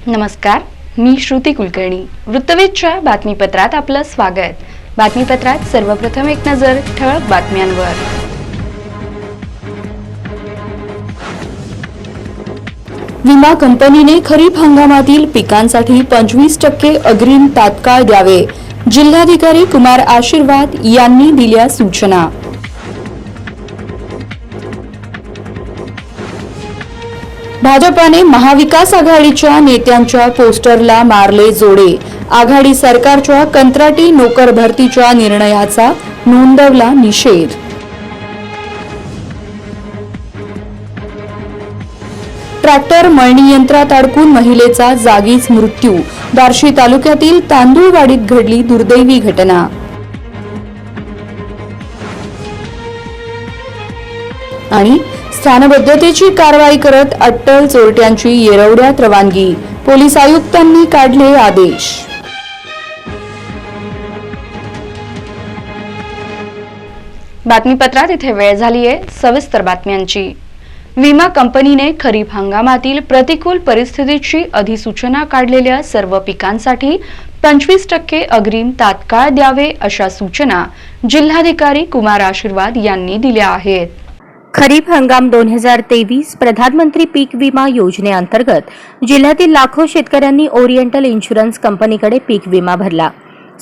नमस्कार, मी श्रुती कुलकर्णी. वृत्तवेधच्या बातमीपत्रात आपलं स्वागत. बातमीपत्रात सर्वप्रथम एक नजर ठळक बातम्यांवर. विमा कंपनीने खरीप हंगामातील पिकांसाठी 25% अग्रिम तात्काळ द्यावे. जिल्हाधिकारी कुमार आशीर्वाद यांनी दिल्या सूचना. भाजपाने महाविकास आघाडीच्या नेत्यांच्या पोस्टरला मारले जोडे. आघाडी सरकारच्या कंत्राटी नोकर भरतीच्या निर्णयाचा नोंदवला निषेध. ट्रॅक्टर मळणी यंत्रात अडकून महिलेचा जागीच मृत्यू. बार्शी तालुक्यातील तांदूळवाडीत घडली दुर्दैवी घटना. आणि स्थानबद्धतेची कारवाई करत अट्टल चोरट्यांची येरवड्यात रवानगी. पोलीस आयुक्तांनी काढले आदेश. बातमीपत्रात इथे वेळ झालीये सविस्तर बातम्यांची. विमा कंपनीने खरीप हंगामातील प्रतिकूल परिस्थितीची अधिसूचना काढलेल्या सर्व पिकांसाठी 25% अग्रिम तात्काळ द्यावे अशा सूचना जिल्हाधिकारी कुमार आशीर्वाद यांनी दिल्या आहेत. खरीप हंगाम 2023 प्रधानमंत्री पीक विमा योजनेअंतर्गत जिल्ह्यातील लाखो शेतकऱ्यांनी ओरिएंटल इन्शुरन्स कंपनीकडे पीक विमा भरला.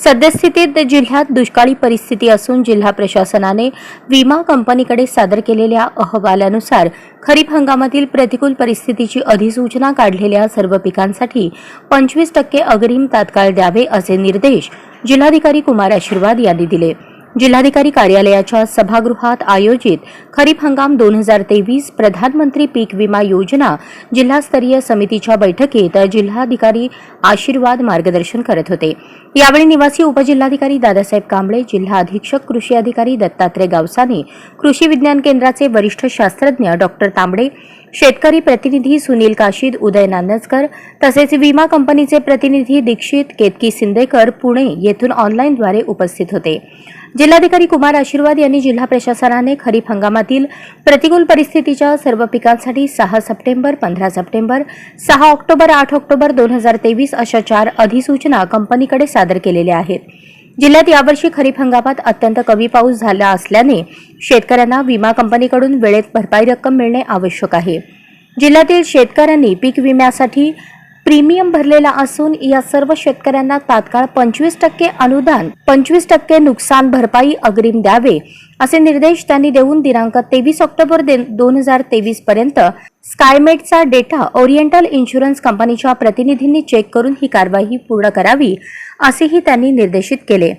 सद्यस्थितीत जिल्ह्यात दुष्काळी परिस्थिती असून जिल्हा प्रशासनाने विमा कंपनीकडे सादर केलेल्या अहवालानुसार खरीप हंगामातील प्रतिकूल परिस्थितीची अधिसूचना काढलेल्या सर्व पिकांसाठी 25% अग्रिम तात्काळ द्यावे असे निर्देश जिल्हाधिकारी कुमार आशीर्वाद यांनी दिले. जिल्हाधिकारी कार्यालयाच्या सभागृहात आयोजित खरीप हंगाम 2023 प्रधानमंत्री पीक विमा योजना जिल्हास्तरीय समितीच्या बैठकीत जिल्हाधिकारी आशीर्वाद मार्गदर्शन करत होते. यावेळी निवासी उपजिल्हाधिकारी दादासाहेब कांबळे, जिल्हा अधीक्षक कृषी अधिकारी दत्तात्रय गावसाने, कृषी विज्ञान केंद्राचे वरिष्ठ शास्त्रज्ञ डॉक्टर तांबडे, शेतकरी प्रतिनिधी सुनील काशीद, उदय नानजकर तसेच विमा कंपनीचे प्रतिनिधी दीक्षित केतकी सिंदेकर पुणे येथून ऑनलाईनद्वारे उपस्थित होते. जिल्हाधिकारी कुमार आशीर्वाद यांनी जिल्हा प्रशासनाने खरीप हंगामातील प्रतिकूल परिस्थितीच्या सर्व पिकांसाठी 6 सप्टेंबर, 15 सप्टेंबर, 6 ऑक्टोबर, 8 ऑक्टोबर 2023 अशा 4 अधिसूचना कंपनीकडे सादर केलेल्या आहेत. जिल्ह्यात यावर्षी खरीप हंगामात अत्यंत कमी पाऊस झाला असल्याने शेतकऱ्यांना विमा कंपनीकडून वेळेत भरपाई रक्कम मिळणे आवश्यक आहे. जिल्ह्यातील शेतकऱ्यांनी पीक विम्यासाठी प्रीमियम भरलेला असून या सर्व शेतकऱ्यांना तात्काळ 25% अनुदान, 25% नुकसान भरपाई अग्रिम द्यावे असे निर्देश त्यांनी देऊन दिनांक 23 ऑक्टोबर 2023 पर्यंत स्कायमेटचा डेटा ओरिएंटल इन्शुरन्स कंपनीच्या प्रतिनिधींनी चेक करून ही कारवाई पूर्ण करावी असेही त्यांनी निर्देशित केले.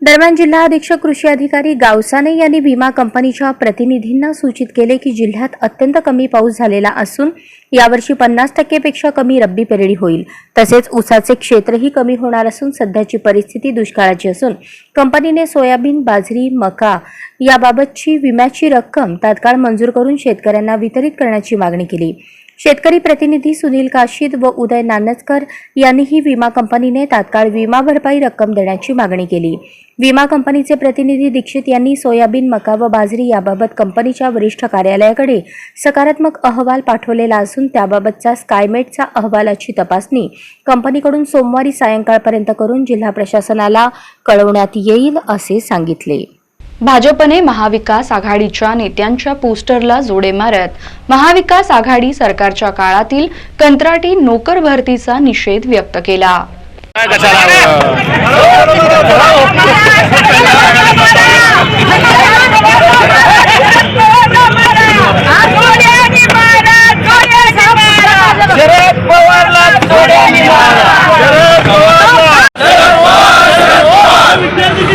दरम्यान जिल्हा अधीक्षक कृषी अधिकारी गावसाने यांनी विमा कंपनीच्या प्रतिनिधींना सूचित केले की जिल्ह्यात अत्यंत कमी पाऊस झालेला असून यावर्षी 50% पेक्षा कमी रब्बी पेरणी होईल. तसेच ऊसाचे क्षेत्रही कमी होणार असून सध्याची परिस्थिती दुष्काळाची असून कंपनीने सोयाबीन, बाजरी, मका याबाबतची विम्याची रक्कम तात्काळ मंजूर करून शेतकऱ्यांना वितरित करण्याची मागणी केली. शेतकरी प्रतिनिधी सुनील काशीद व उदय नानजकर यांनीही विमा कंपनीने तात्काळ विमा भरपाई रक्कम देण्याची मागणी केली. विमा कंपनीचे प्रतिनिधी दीक्षित यांनी सोयाबीन, मका व बाजरी याबाबत कंपनीच्या वरिष्ठ कार्यालयाकडे सकारात्मक अहवाल पाठवलेला असून त्याबाबतचा स्कायमेटचा अहवालाची तपासणी कंपनीकडून सोमवारी सायंकाळपर्यंत करून जिल्हा प्रशासनाला कळवण्यात येईल असे सांगितले. भाजपने महाविकास आघाडीच्या नेत्यांच्या पोस्टरला जोडे मारत महाविकास आघाडी सरकारच्या काळातील कंत्राटी नोकर भरतीचा निषेध व्यक्त केला.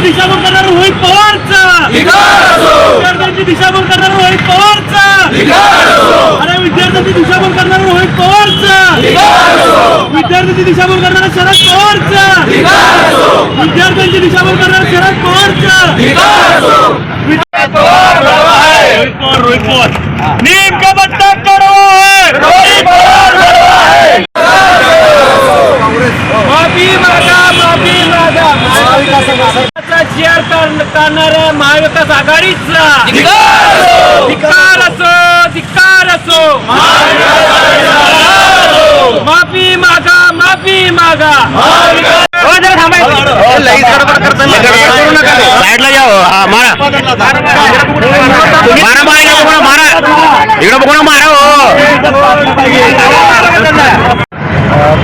दिशाभूल करणार रोहित पवारचा अरे विद्यार्थ्यांची दिशाभूल करणार रोहित पवारचा विद्यार्थ्यांची दिशाभूल करणारा शरद पवारचा विद्यार्थ्यांची दिशाभूल करणारा शरद पवारचा रोहित पवार नीम का बट्टा कड़वा है रोहित पवार माफी मागा करणाऱ्या महाविकास आघाडीचा धिक्कार असो माफी मागा माफी मागा साईडला या हो. मारा मारा मारा इकडं बघून मारा हो.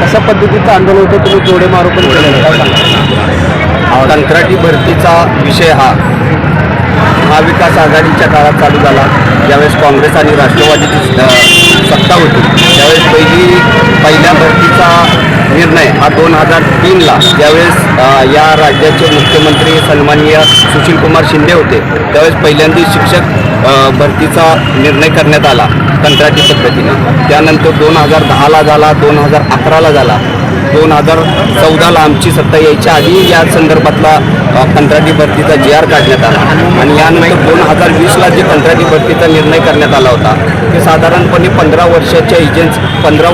कशा पद्धतीचं आंदोलन होतं, तुम्ही जोडे मारू पण केलेलं काय सांगा? कंत्राटी भरतीचा विषय हा महाविकास आघाडीच्या काळात चालू झाला. ज्यावेळेस काँग्रेस आणि राष्ट्रवादीची सत्ता होती त्यावेळेस पहिल्या भरतीचा निर्णय हा 2003ला ज्यावेळेस या राज्याचे मुख्यमंत्री सन्माननीय सुशीलकुमार शिंदे होते त्यावेळेस पहिल्यांदा शिक्षक भरतीचा निर्णय करण्यात आला कंत्राटी पद्धतीने. त्यानंतर 2010ला झाला, 2011ला झाला, 2014ला आमची सत्ता यायच्या आधी या संदर्भातला कंत्राटी भरतीचा GR काढण्यात आला आणि यानंतर 2020ला जे कंत्राटी भरतीचा निर्णय करण्यात आला होता ते साधारणपणे 15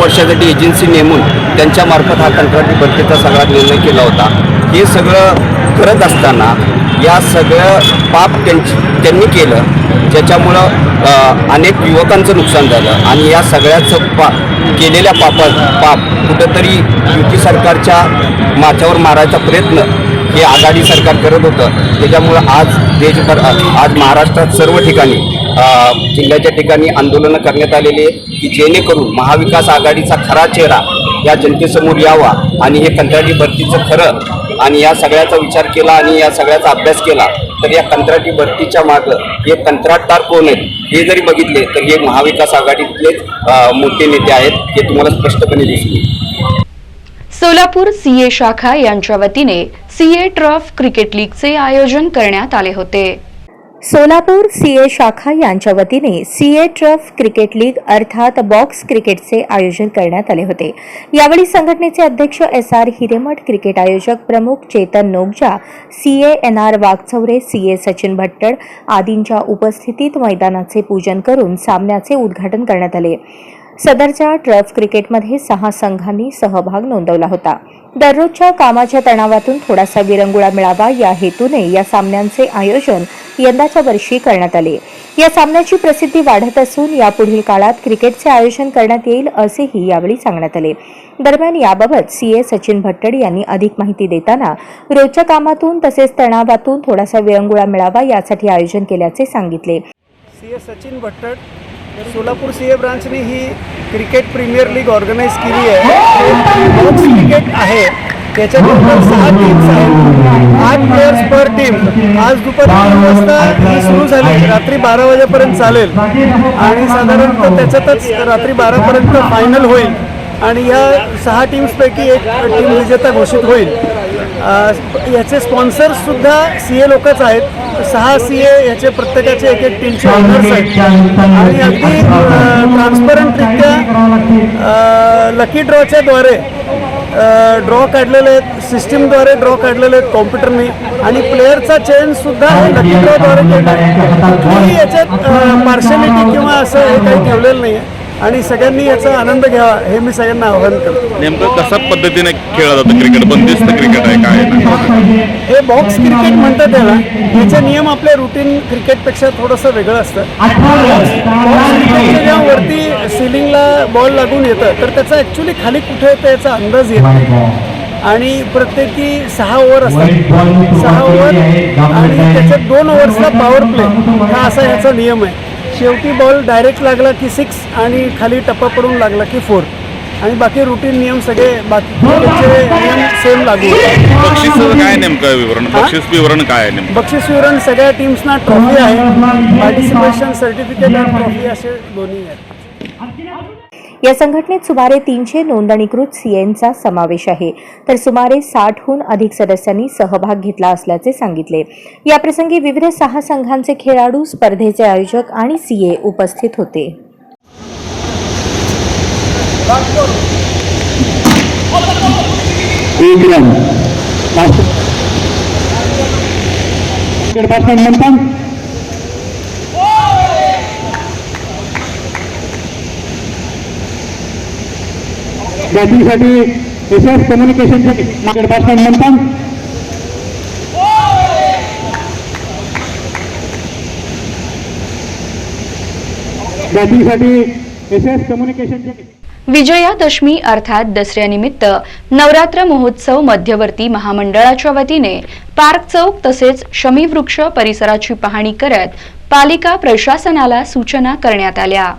वर्षासाठी एजन्सी नेमून त्यांच्यामार्फत हा कंत्राटी भरतीचा सगळा निर्णय केला होता. हे सगळं करत असताना या सगळं पाप त्यांनी केलं ज्याच्यामुळं अनेक युवकांचं नुकसान झालं आणि या सगळ्याचं केलेल्या पाप कुठंतरी युती सरकारच्या माथ्यावर मारायचा प्रयत्न हे आघाडी सरकार करत होतं. त्याच्यामुळं आज देशभर आज महाराष्ट्रात सर्व ठिकाणी जिल्ह्याच्या ठिकाणी आंदोलनं करण्यात आलेली आहे की जेणेकरून महाविकास आघाडीचा खरा चेहरा या जनतेसमोर यावा आणि हे कंत्राटी भरतीचं खरं आणि या सगळ्याचा विचार केला आणि या सगळ्याचा अभ्यास केला तर या कंत्राटी भरतीच्या मागं हे कंत्राटदार कोण आहेत हे जरी बघितले तर हे महाविकास आघाडीतलेच मोठे नेते आहेत हे तुम्हाला स्पष्टपणे दिसतील. सोलापूर सीए शाखा यांच्या वतीने सीए ट्रॉफ क्रिकेट लीगचे आयोजन करण्यात आले होते. सोलापूर सीए शाखा यांच्या वतीने सीए ट्रफ क्रिकेट लीग अर्थात बॉक्स क्रिकेटचे आयोजन करण्यात आले होते. यावेळी संघटनेचे अध्यक्ष SR हिरेमठ, क्रिकेट आयोजक प्रमुख Chetan Nogja, CA NR Waghchaure, CA Sachin Bhattad आदींच्या उपस्थितीत मैदानाचे पूजन करून सामन्याचे उद्घाटन करण्यात आले. सदरच्या ट्रफ क्रिकेटमध्ये 6 संघांनी सहभाग नोंदवला होता. दररोजच्या कामाच्या तणावातून थोडासा विरंगुळा मिळावा या हेतूने या सामन्यांचे आयोजन यंदाच्या वर्षी करण्यात आले. या सामन्याची प्रसिद्धी वाढत असून यापुढील काळात क्रिकेटचे आयोजन करण्यात येईल असेही यावेळी सांगण्यात आले. दरम्यान याबाबत सीए सचिन भट्टड यांनी अधिक माहिती देताना रोजच्या कामातून तसेच तणावातून थोडासा विरंगुळा मिळावा यासाठी आयोजन केल्याचे सांगितले. सीए सचिन भट्टड, सोलापूर सीए ब्रांचने ही क्रिकेट प्रीमियर लीग ऑर्गनाईज केली आहे. बॉक्स क्रिकेट आहे त्याच्यानंतर 6 टीम्स आहेत, 8 प्लेयर्स पर टीम. आज दुपारी 3 वाजता ही सुरू झाली, रात्री 12 वाजेपर्यंत चालेल आणि साधारणतः त्याच्यातच रात्री 12पर्यंत फायनल होईल आणि या 6 टीम्सपैकी एक टीम विजेता घोषित होईल. याचे स्पॉन्सर्ससुद्धा सीए लोकच आहेत. 6 सीए याचे प्रत्येकाचे एक टीमचे ओनर्स आहेत आणि अगदी ट्रान्सपरंटरित्या लकी ड्रॉच्याद्वारे ड्रॉ काढलेले आहेत, सिस्टीमद्वारे ड्रॉ काढलेले आहेत कॉम्प्युटरने आणि प्लेअरचा चयनसुद्धा लकी ड्रॉद्वारे केला आहे. याच्यात पार्शलिटी किंवा असं हे काही ठेवलेलं नाही आहे आणि सगळ्यांनी याचा आनंद घ्यावा हे मी सगळ्यांना आवाहन करतो. नेमकं कशा पद्धतीने खेळलं जातं क्रिकेट? बंदिस्त क्रिकेट आहे काय? हे बॉक्स क्रिकेट म्हणतात त्याला. याचे नियम आपल्या रुटीन क्रिकेटपेक्षा थोडंसं वेगळं असतं. बॉक्स क्रिकेटच्या जेव्हा वरती सिलिंगला बॉल लागून येतं तर त्याचा ॲक्च्युली खाली कुठे येतं याचा अंदाज येत नाही आणि प्रत्येकी 6 ओव्हर असतात. 6 ओव्हर आणि त्याच्यात 2 ओव्हर्सला पॉवर प्ले हा असा ह्याचा नियम आहे. शेवटी बॉल डायरेक्ट लागला की 6 आणि खाली टप्पा पडून लागला की 4 आणि बाकी रुटीन नियम सगळे बाकीचे नियम सेम लागू. बक्षीस काय नेमकं विवरण? बक्षीस विवरण काय आहे नेमकं? बक्षीस विवरण सगळ्या टीम्सना ट्रॉफी आहे, पार्टिसिपेशन सर्टिफिकेट आणि ट्रॉफी असे दोन्ही आहेत. या संघटनेत सुमारे 300 नोंदणीकृत सीएंचा समावेश आहे तर सुमारे 60हून अधिक सदस्यांनी सहभाग घेतला असल्याचे सांगितले. याप्रसंगी विविध 6 संघांचे खेळाडू, स्पर्धेचे आयोजक आणि सीए उपस्थित होते. बॅटिंगसाठी SS कम्युनिकेशनचे मार्केट बॅट्समॅन म्हणतात. बॅटिंगसाठी SS कम्युनिकेशनचे विजयादशमी अर्थात दसऱ्यानिमित्त नवरात्र महोत्सव मध्यवर्ती महामंडळाच्या वतीने पार्क चौक तसेच शमीवृक्ष परिसराची पाहणी करत पालिका प्रशासनाला सूचना करण्यात आल्या।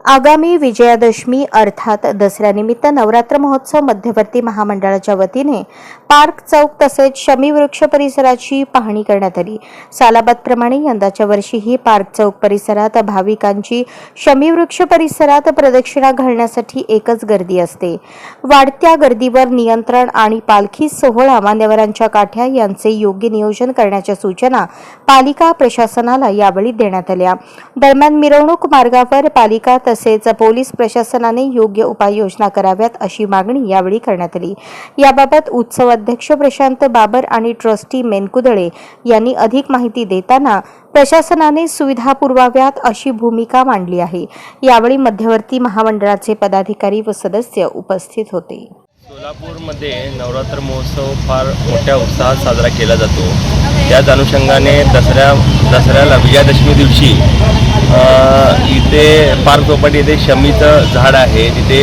आगामी विजयादशमी अर्थात दसऱ्यानिमित्त नवरात्र महोत्सव मध्यवर्ती महामंडळाच्या वतीने पार्क चौक तसेच शमीवृक्ष परिसराची पाहणी करण्यात आली। सालाबादप्रमाणे यंदाच्या वर्षीही पार्क चौक परिसरात भाविकांची शमीवृक्ष परिसरात प्रदक्षिणा घालण्यासाठी एकच गर्दी असते। वाढत्या गर्दीवर नियंत्रण आणि पालखी सोहळा मान्यवरांच्या काठ्या यांचे योग्य नियोजन करण्याच्या सूचना पालिका प्रशासनाला यावेळी देण्यात आल्या। दरम्यान मिरवणूक मार्गावर पालिका तसेच पोलीस प्रशासनाने योग्य उपाययोजना कराव्यात अशी मागणी यावेळी करण्यात आली। याबाबत उत्सव अध्यक्ष प्रशांत बाबर आणि ट्रस्टी मेनकुदळे यांनी अधिक माहिती देताना प्रशासनाने सुविधा पुरवाव्यात अशी भूमिका मांडली आहे। यावेळी मध्यवर्ती महामंडळाचे पदाधिकारी व सदस्य उपस्थित होते। सोलापूरमध्ये नवरात्र महोत्सव फार मोठ्या उत्साहात साजरा केला जातो। त्याच अनुषंगाने दसऱ्याला विजयादशमी दिवशी इथे पार्क चौपाटी येथे शमीचं झाड आहे, तिथे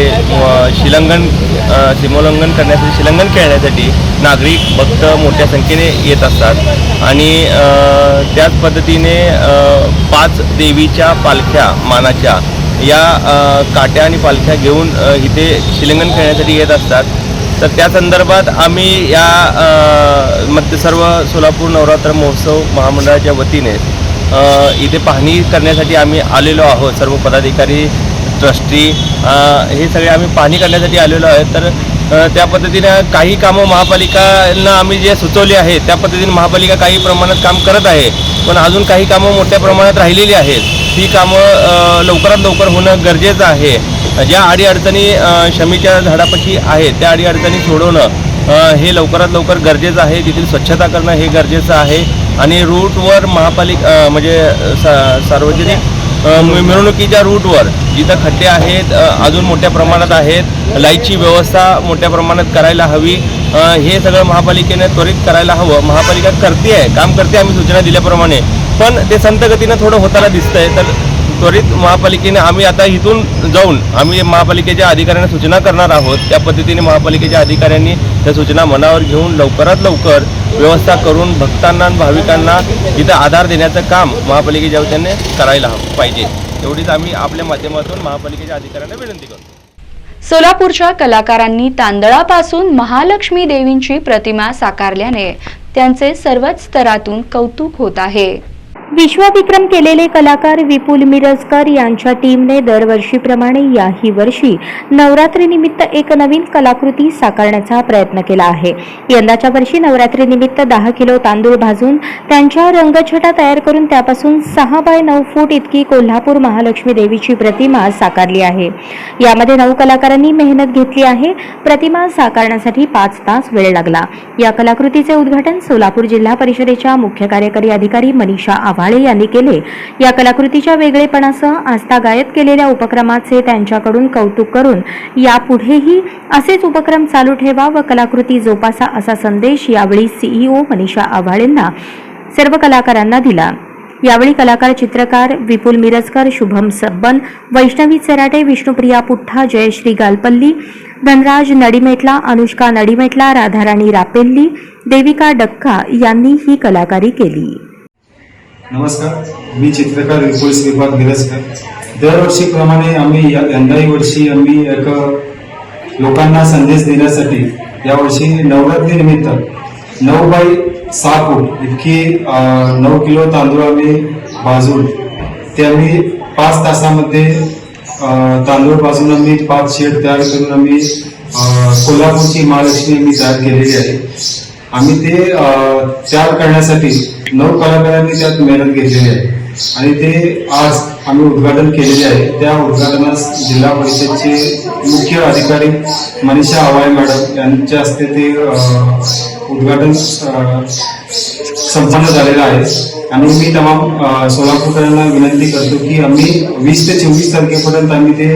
सीमोल्लंघन करण्यासाठी शिलंगन खेळण्यासाठी नागरिक भक्त मोठ्या संख्येने येत असतात आणि त्याच पद्धतीने 5 देवीच्या पालख्या मानाच्या या काट्या आणि पालख्या घेऊन इथे शिलंगन खेळण्यासाठी येत असतात। तर त्या संदर्भात आम्ही या सर्व सोलापूर नवरात्र महोत्सव महामंडळाच्या वतीने इथे पाहणी करण्यासाठी आम्ही आलेलो आहोत। सर्व पदाधिकारी ट्रस्टी हे सगळे आम्ही पाहणी करण्यासाठी आलेलो आहे। तर त्या पद्धतीने काही कामं महापालिकांना आम्ही जे सुचवले आहेत त्या पद्धतीने महापालिका काही प्रमाणात काम करत आहे, पण अजून काही कामं मोठ्या प्रमाणात राहिलेली आहेत। ही कामं लवकरात लवकर होणं गरजेचं आहे। ज्या अडीअडचणी शमीच्या झाडापाशी आहेत त्या अडीअडचणी सोडवणं हे लवकरात लवकर गरजेचं आहे। तिथील स्वच्छता करणं हे गरजेचं आहे आणि रूटवर महापालिका म्हणजे सार्वजनिक मिरवणुकीच्या रूटवर जिथं खड्डे आहेत अजून मोठ्या प्रमाणात आहेत, लाईटची व्यवस्था मोठ्या प्रमाणात करायला हवी। हे सगळं महापालिकेने त्वरित करायला हवं। महापालिका करते आहे, काम करते आम्ही सूचना दिल्याप्रमाणे, पण ते संत गतीनं थोडं होताना दिसतंय। तर त्वरित महापालिकेने आम्ही आता इथून जाऊन आम्ही महापालिकेच्या अधिकाऱ्यांना सूचना करणार आहोत। त्या पद्धतीने महापालिकेच्या अधिकाऱ्यांनी त्या सूचना मनावर घेऊन लवकरात लवकर व्यवस्था करून भक्तांना आणि भाविकांना इथं आधार देण्याचं काम महापालिकेच्या वतीने करायला पाहिजे। एवढीच आम्ही आपल्या माध्यमातून महापालिकेच्या अधिकाऱ्यांना विनंती करतो। सोलापूरच्या कलाकारांनी तांदळापासून महालक्ष्मी देवींची प्रतिमा साकारल्याने त्यांचे सर्वच स्तरातून कौतुक होत आहे। विश्वविक्रम केलेले कलाकार विपुल मिरजकर यांच्या टीमने दरवर्षीप्रमाणे याही वर्षी नवरात्रीनिमित्त एक नवीन कलाकृती साकारण्याचा प्रयत्न केला आहे। यंदाच्या वर्षी नवरात्रीनिमित्त 10 किलो तांदूळ भाजून त्यांच्या रंगछटा तयार करून त्यापासून 6 बाय 9 फूट इतकी कोल्हापूर महालक्ष्मी देवीची प्रतिमा साकारली आहे। यामध्ये 9 कलाकारांनी मेहनत घेतली आहे। प्रतिमा साकारण्यासाठी 5 तास वेळ लागला। या कलाकृतीचे उद्घाटन सोलापूर जिल्हा परिषदेच्या मुख्य कार्यकारी अधिकारी मनीषा आव्हाळे यांनी केले। या कलाकृतीच्या वेगळेपणासह आस्थागायत केलेल्या उपक्रमाचे त्यांच्याकडून कौतुक करून यापुढेही असेच उपक्रम चालू ठेवा व कलाकृती जोपासा असा संदेश यावेळी सीईओ मनीषा आव्हाळेंना सर्व कलाकारांना दिला। यावेळी कलाकार चित्रकार विपुल मिरजकर, शुभम सब्बन, वैष्णवी चराटे, विष्णुप्रिया पुठ्ठा, जयश्री गालपल्ली, धनराज नडीमेटला, अनुष्का नडीमेटला, राधाराणी रापेल्ली, देविका डक्का यांनी ही कलाकारी केली। नमस्कार, मी चित्रकार विपुल श्रीपाद मिरजकर। दरवर्षीप्रमाणे आम्ही यंदाही वर्षी आम्ही एक लोकांना संदेश देण्यासाठी यावर्षी नवरात्री निमित्त 9 बाय 6 फूट इतकी 9 किलो तांदूळ आम्ही भाजून ते आम्ही 5 तासामध्ये तांदूळ भाजून आम्ही 5 शेड तयार करून आम्ही कोल्हापूरची महालक्ष्मी आम्ही तयार केलेली आहे। आम्ही ते तयार करण्यासाठी 9 कलाकारांनी त्यात मेहनत घेतलेली आहे आणि ते आज आम्ही उद्घाटन केलेले आहे। त्या उद्घाटनास जिल्हा परिषदचे मुख्य अधिकारी मनीषा आव्हाळे मॅडम यांच्या हस्ते ते उद्घाटन संपन्न झालेलं आहे आणि मी तमाम सोलापूरकरांना विनंती करतो की आम्ही 20 ते 24 तारखेपर्यंत आम्ही ते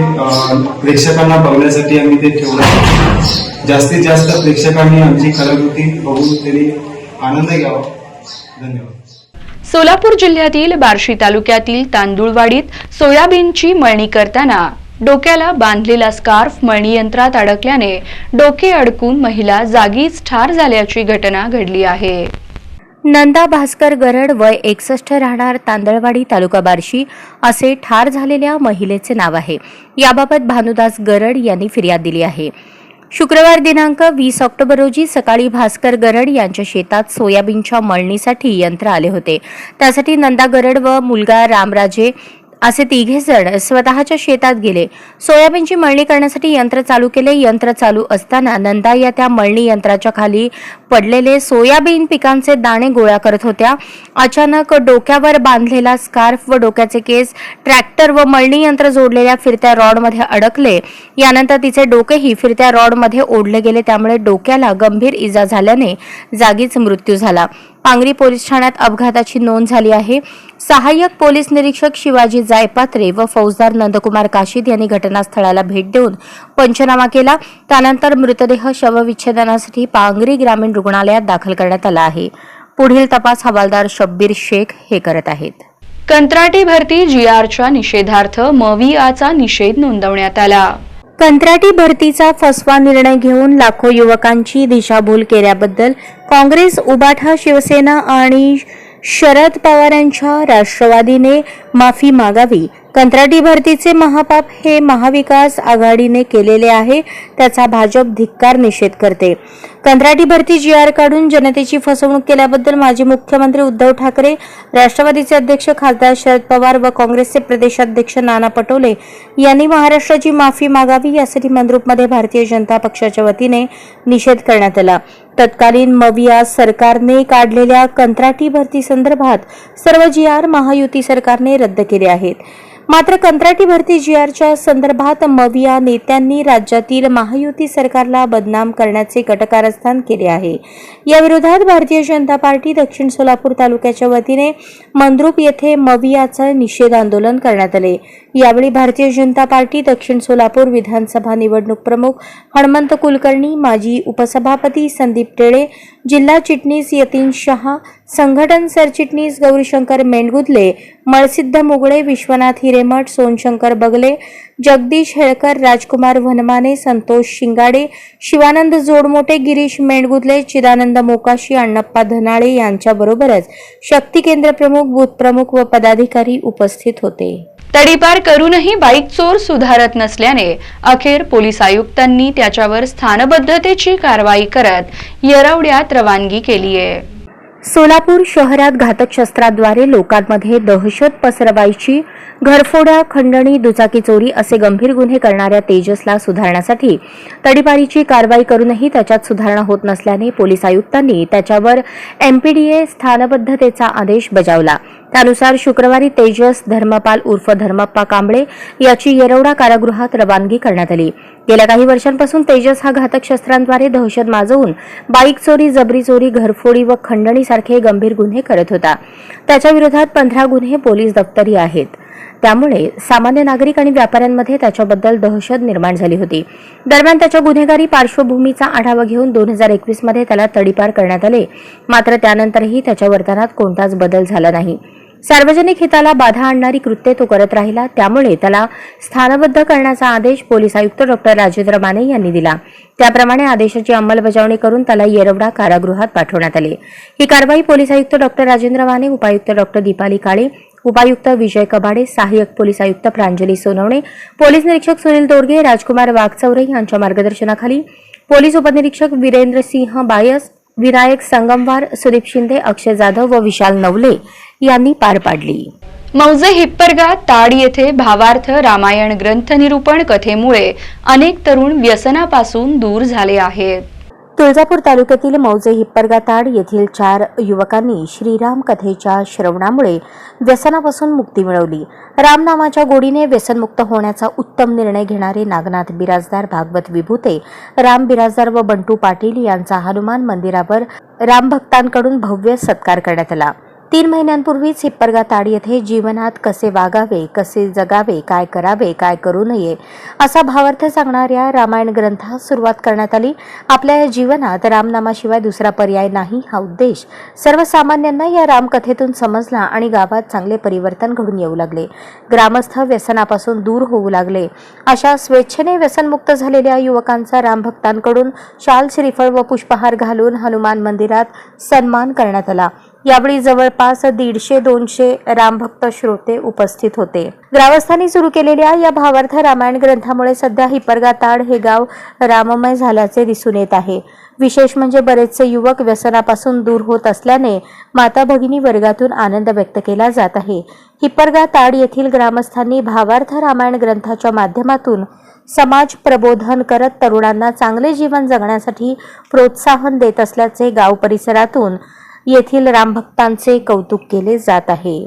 प्रेक्षकांना बघण्यासाठी आम्ही ते ठेवलं। जास्तीत जास्त प्रेक्षकांनी आमची कलाकृती बघून त्यांनी आनंद घ्यावा। धन्यवाद। सोलापूर जिल्ह्यातील बार्शी तालुक्यातील तांदूळवाडीत सोयाबीनची मळणी करताना डोक्याला बांधलेला स्कार्फ मळणी यंत्रात अडकल्याने डोके अडकून महिला जागीच ठार झाल्याची घटना घडली आहे. नंदा भास्कर गरड वय 61 राहणार तांदळवाडी तालुका बार्शी असे ठार झालेल्या महिलेचे नाव आहे. याबाबत भानुदास गरड यांनी फिर्याद दिली आहे. शुक्रवार दिनांक 20 ऑक्टोबर रोजी सकाळी भास्कर गरड यांच्या शेतात सोयाबीनच्या मळणीसाठी यंत्र आले होते. त्यासाठी नंदा गरड व मुलगा रामराजे असे तिघे जण स्वतःच्या शेतात गेले. सोयाबीनची मळणी करण्यासाठी यंत्र चालू केले. यंत्र चालू असताना नंदा या त्या मळणी यंत्राच्या खाली पडलेले सोयाबीन पिकांचे दाणे गोळा करत होत्या. अचानक डोक्यावर बांधलेला स्कार्फ व डोक्याचे केस ट्रॅक्टर व मळणी यंत्र जोडलेल्या फिरत्या रॉडमध्ये अडकले. यानंतर तिचे डोकेही फिरत्या रॉडमध्ये ओढले गेले. त्यामुळे डोक्याला गंभीर इजा झाल्याने जागीच मृत्यू झाला. पांगरी पोलीस ठाण्यात अपघाताची नोंद झाली आहे. सहाय्यक पोलीस निरीक्षक शिवाजी जायपात्रे व फौजदार नंदकुमार काशीद यांनी घटनास्थळाला भेट देऊन पंचनामा केला. त्यानंतर मृतदेह शवविच्छेदनासाठी पांगरी ग्रामीण रुग्णालयात दाखल करण्यात आला आहे. पुढील तपास हवालदार शब्बीर शेख हे करत आहेत. कंत्राटी भरती GRच्या निषेधार्थ मविआचा निषेध नोंदवण्यात आला. कंत्राटी भरतीचा फसवा निर्णय घेऊन लाखो युवकांची दिशाभूल केल्याबद्दल काँग्रेस, उबाठा, शिवसेना आणि शरद पवार यांच्या राष्ट्रवादीने माफी मागावी. कंत्राटी भरतीचे महापाप हे महाविकास आघाडीने केलेले आहे, त्याचा भाजप धिक्कार निषेध करते. कंत्राटी भरती GR काढून जनतेची फसवणूक केल्याबद्दल माजी मुख्यमंत्री उद्धव ठाकरे, राष्ट्रवादीचे अध्यक्ष खासदार शरद पवार व काँग्रेसचे प्रदेशाध्यक्ष नाना पटोले यांनी महाराष्ट्राची माफी मागावी. यासाठी मंद्रुपमध्ये भारतीय जनता पक्षाच्या वतीने निषेध करण्यात आला. तत्कालीन मविआ सरकारने काढलेल्या कंत्राटी भरती संदर्भात सर्व GR महायुती सरकारने रद्द केले आहेत. मात्र कंत्राटी भरती GRच्या संदर्भात मविआ नेत्यांनी राज्यातील महायुती सरकारला बदनाम करण्याचे कटकारस्थान केले आहे. या विरोधात भारतीय जनता पार्टी दक्षिण सोलापूर तालुक्याच्या वतीने मंद्रुप येथे मविआचे निषेध आंदोलन करण्यात आले. यावेळी भारतीय जनता पार्टी दक्षिण सोलापूर विधानसभा निवडणूक प्रमुख हनुमंत कुलकर्णी, माजी उपसभापती संदीप टेळे, जिल्हा चिटणीस यतीन शहा, संघटन सरचिटणीस गौरीशंकर मेंढगुदले, मळसिद्ध मुगळे, विश्वनाथ हिरेमठ, सोनशंकर बगले, जगदीश हेळकर, राजकुमार वनमाने, संतोष शिंगाडे, शिवानंद जोडमोटे, गिरीश मेंढगुदले, चिदानंद मोकाशी, अण्णप्पा धनाळे यांच्याबरोबरच शक्ती केंद्र प्रमुख, बूथ प्रमुख व पदाधिकारी उपस्थित होते. तडीपार करूनही बाईक चोर सुधारत नसल्याने अखेर पोलीस आयुक्तांनी त्याच्यावर स्थानबद्धतेची कारवाई करत येरवड्यात रवानगी केली आहे. सोलापूर शहरात घातक शस्त्राद्वारे लोकांमध्ये दहशत पसरवायची, घरफोड्या, खंडणी, दुचाकी चोरी असे गंभीर गुन्हे करणाऱ्या तेजसला सुधारण्यासाठी तडीपारीची कारवाई करूनही त्याच्यात सुधारणा होत नसल्याने पोलीस आयुक्तांनी त्याच्यावर MPDA स्थानबद्धतेचा आदेश बजावला. त्यानुसार शुक्रवारी तेजस धर्मपाल उर्फ धर्मप्पा कांबळे याची येरवडा कारागृहात रवानगी करण्यात आली. गेल्या काही वर्षांपासून तेजस हा घातक शस्त्रांद्वारे दहशत माजवून बाईक चोरी, जबरी चोरी, घरफोडी व खंडणीसारखे गंभीर गुन्हे करत होता. त्याच्या विरोधात 15 गुन्हे पोलीस दप्तरी आहेत. त्यामुळे सामान्य नागरिक आणि व्यापाऱ्यांमध्ये त्याच्याबद्दल दहशत निर्माण झाली होती. दरम्यान त्याच्या गुन्हेगारी पार्श्वभूमीचा आढावा घेऊन 2021 मध्ये त्याला तडीपार करण्यात आले. मात्र त्यानंतरही त्याच्या वर्तनात कोणताच बदल झाला नाही. सार्वजनिक हिताला बाधा आणणारी कृत्ये तो करत राहिला. त्यामुळे त्याला स्थानबद्ध करण्याचा आदेश पोलीस आयुक्त डॉ. राजेंद्र माने यांनी दिला. त्याप्रमाणे आदेशाची अंमलबजावणी करून त्याला येरवडा कारागृहात पाठवण्यात आले. ही कारवाई पोलीस आयुक्त डॉ. राजेंद्र माने, उपायुक्त डॉ. दीपाली काळे, उपायुक्त विजय कबाडे, सहाय्यक पोलीस आयुक्त प्रांजली सोनवणे, पोलीस निरीक्षक सुनील दोरगे, राजकुमार वाघचौरे यांच्या मार्गदर्शनाखाली पोलीस उपनिरीक्षक वीरेंद्र सिंह बायस, विनायक संगमवार, सुदीप शिंदे, अक्षय जाधव व विशाल नवले यांनी पार पाडली. मौजे हिप्परगा ताड येथे भावार्थ रामायण ग्रंथ निरूपण कथेमुळे अनेक तरुण व्यसनापासून दूर झाले आहेत. तुळजापूर तालुक्यातील मौजे हिप्परगा ताड येथील 4 युवकांनी श्रीराम कथेच्या श्रवणामुळे व्यसनापासून मुक्ती मिळवली. रामनामाच्या गोडीने व्यसनमुक्त होण्याचा उत्तम निर्णय घेणारे नागनाथ बिराजदार, भागवत विभूते, राम बिराजदार व बंटू पाटील यांचा हनुमान मंदिरावर रामभक्तांकडून भव्य सत्कार करण्यात आला. 3 महिन्यांपूर्वीच हिप्परगा ताड येथे जीवनात कसे वागावे, कसे जगावे, काय करावे, काय करू नये असा भावार्थ सांगणाऱ्या रामायण ग्रंथास सुरुवात करण्यात आली. आपल्या या जीवनात रामनामाशिवाय दुसरा पर्याय नाही हा उद्देश सर्वसामान्यांना या रामकथेतून समजला आणि गावात चांगले परिवर्तन घडून येऊ लागले. ग्रामस्थ व्यसनापासून दूर होऊ लागले. अशा स्वेच्छेने व्यसनमुक्त झालेल्या युवकांचा रामभक्तांकडून शाल, श्रीफळ व पुष्पहार घालून हनुमान मंदिरात सन्मान करण्यात आला. यावेळी जवळपास 150-200 रामभक्त श्रोते उपस्थित होते. ग्रामस्थांनी सुरू केलेल्या या भावार्थ रामायण ग्रंथामुळे सध्या हिप्परगा ताड हे गाव राममय झाल्याचे दिसून येत आहे. विशेष म्हणजे बरेचसे युवक व्यसनापासून दूर होत असल्याने माता भगिनी वर्गातून आनंद व्यक्त केला जात आहे. हिप्परगा ताड येथील ग्रामस्थांनी भावार्थ रामायण ग्रंथाच्या माध्यमातून समाज प्रबोधन करत तरुणांना चांगले जीवन जगण्यासाठी प्रोत्साहन देत असल्याचे गाव परिसरातून येथील रामभक्तांचे कौतुक केले जात आहे.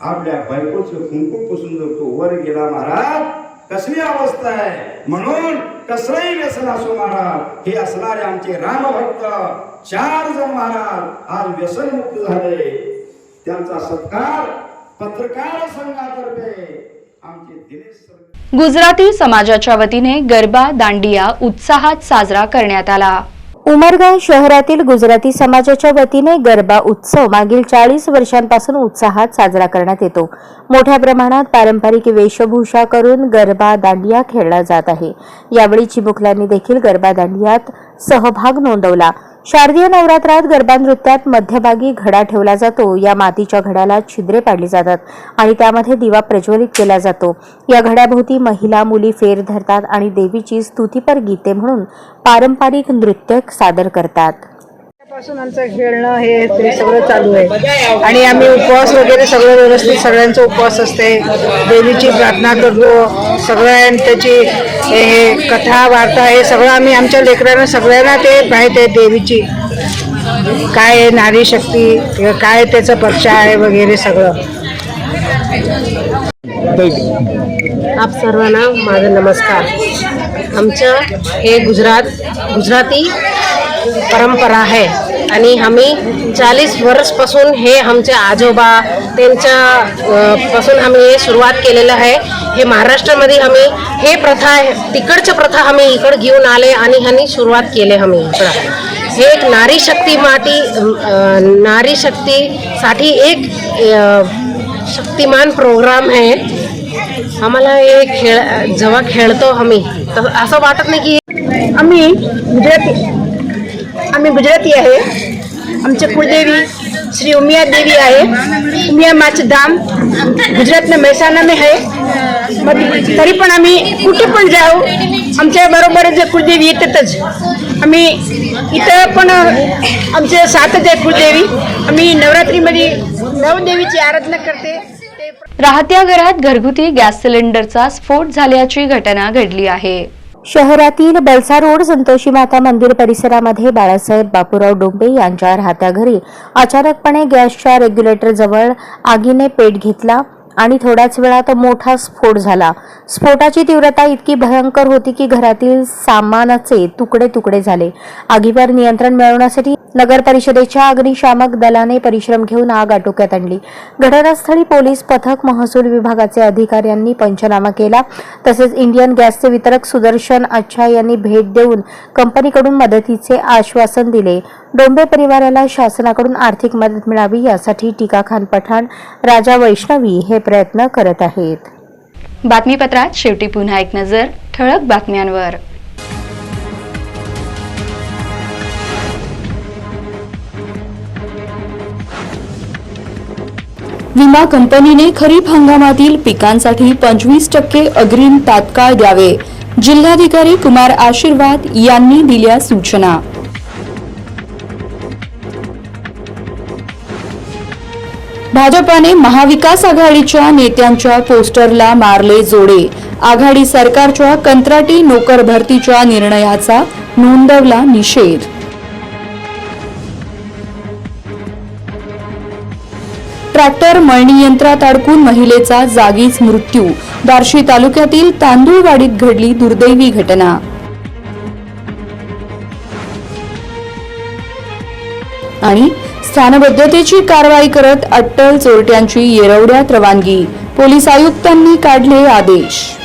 आपल्या बायकोचं कुंकू पुसून जर तो वर गेला महाराज, कसली अवस्था आहे. म्हणून कसलंही व्यसन असो महाराज, हे असणारे आमचे रामभक्त 4 जण महाराज आज व्यसनमुक्त झाले. त्यांचा सत्कार पत्रकार संघातर्फे आमचे दिनेश गुजराती समाजाच्या वतीने गरबा दांडिया उत्साहात साजरा करण्यात आला. उमरगा शहरातील गुजराती समाजाच्या वतीने गरबा उत्सव मागील 40 वर्षांपासून उत्साहात साजरा करण्यात येतो. मोठ्या प्रमाणात पारंपरिक वेशभूषा करून गरबा दांडिया खेळला जात आहे. यावेळी चिमुकल्यांनी देखील गरबा दांडियात सहभाग नोंदवला. शारदीय नवरात्रात गरबा नृत्यात मध्यभागी घडा ठेवला जातो. या मातीच्या घड्याला छिद्रे पाडली जातात आणि त्यामध्ये दिवा प्रज्वलित केला जातो. या घड्याभोवती महिला मुली फेर धरतात आणि देवीची स्तुतीपर गीते म्हणून पारंपरिक नृत्य सादर करतात. पासून आमचं खेळणं हे ते सगळं चालू आहे आणि आम्ही उपवास वगैरे सगळं व्यवस्थित सगळ्यांचा उपवास असते. देवीची प्रार्थना करतो. सगळ्यांची हे कथा वार्ता हे सगळं आम्ही आमच्या लेकरांना सगळ्यांना ते माहीत आहे देवीची काय आहे, नारी शक्ती काय त्याचा पक्ष आहे वगैरे सगळं. आप सर्वांना माझा नमस्कार. आमचं हे गुजराती परंपरा आहे आणि आम्ही 40 वर्षपासून हे आमचे आजोबा त्यांच्या पासून आम्ही हे सुरुवात केलेलं आहे. हे महाराष्ट्रामध्ये आम्ही हे प्रथा तिकडच्या प्रथा आम्ही इकडे घेऊन आले आणि ह्यांनी सुरुवात केले. आम्ही इकडं हे एक नारी शक्तीसाठी एक शक्तिमान प्रोग्राम आहे. आम्हाला हे जेव्हा खेळतो आम्ही तर असं वाटत नाही की आम्ही गुजराती आहे. आमचे कुलदेवी श्री उमिया देवी आहे. उमिया माचं धाम गुजरातनं मेहसाणा में आहे. मग तरी पण आम्ही कुठे पण जाऊ आमच्या बरोबर जे कुलदेवी येतातच. आम्ही इथं पण आमचे 7च आहे कुलदेवी. आम्ही नवरात्रीमध्ये नवदेवीची आराधना करते. राहत्या घरात घरगुती गॅस सिलेंडरचा स्फोट झाल्याची घटना घडली आहे. शहरातील बलसा रोड संतोषी माता मंदिर परिसरामध्ये बाळासाहेब बापूराव डोंबे यांच्या राहत्या घरी अचानकपणे गॅसच्या रेग्युलेटर जवळ आगीने पेट घेतला आणि थोड्याच वेळात मोठा स्फोट झाला. स्फोटाची तीव्रता इतकी भयंकर होती की घरातील सामानाचे तुकडे तुकडे झाले. आगीवर नियंत्रण मिळवण्यासाठी नगर परिषदेच्या अग्निशामक दलाने परिश्रम घेऊन आग आटोक्यात आणली. घटनास्थळी पोलीस पथक, महसूल विभागाचे अधिकाऱ्यांनी पंचनामा केला. तसेच इंडियन गॅसचे वितरक सुदर्शन अच्छा यांनी भेट देऊन कंपनीकडून मदतीचे आश्वासन दिले. डोंबे परिवाराला शासनाकडून आर्थिक मदत मिळावी यासाठी टीका खान पठाण, राजा वैष्णवी हे प्रयत्न करत आहेत. बातमीपत्रात शेवटी पुन्हा एक नजर ठळक बातम्यांवर. विमा कंपनीने खरीप हंगामातील पिकांसाठी 25% अग्रिम तात्काळ द्यावे. जिल्हाधिकारी कुमार आशीर्वाद यांनी दिल्या सूचना. भाजपाने महाविकास आघाडीच्या नेत्यांच्या पोस्टरला मारले जोडे. आघाडी सरकारच्या कंत्राटी नोकर भरतीच्या निर्णयाचा नोंदवला निषेध. ट्रॅक्टर मळणी यंत्रात अडकून महिलेचा जागीच मृत्यू. बार्शी तालुक्यातील तांदूळवाडीत घडली दुर्दैवी घटना. आणि स्थानबद्धतेची कारवाई करत अट्टल चोरट्यांची येरवड्यात रवानगी. पोलीस आयुक्तांनी काढले आदेश.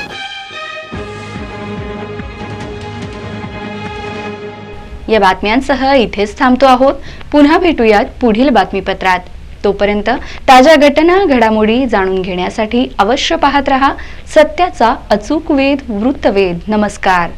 या बातम्यांसह इथेच थांबतो आहोत. पुन्हा भेटूयात पुढील बातमीपत्रात. तोपर्यंत ताज्या घटना घडामोडी जाणून घेण्यासाठी अवश्य पाहत रहा सत्याचा अचूक वेध वृत्तवेध. नमस्कार.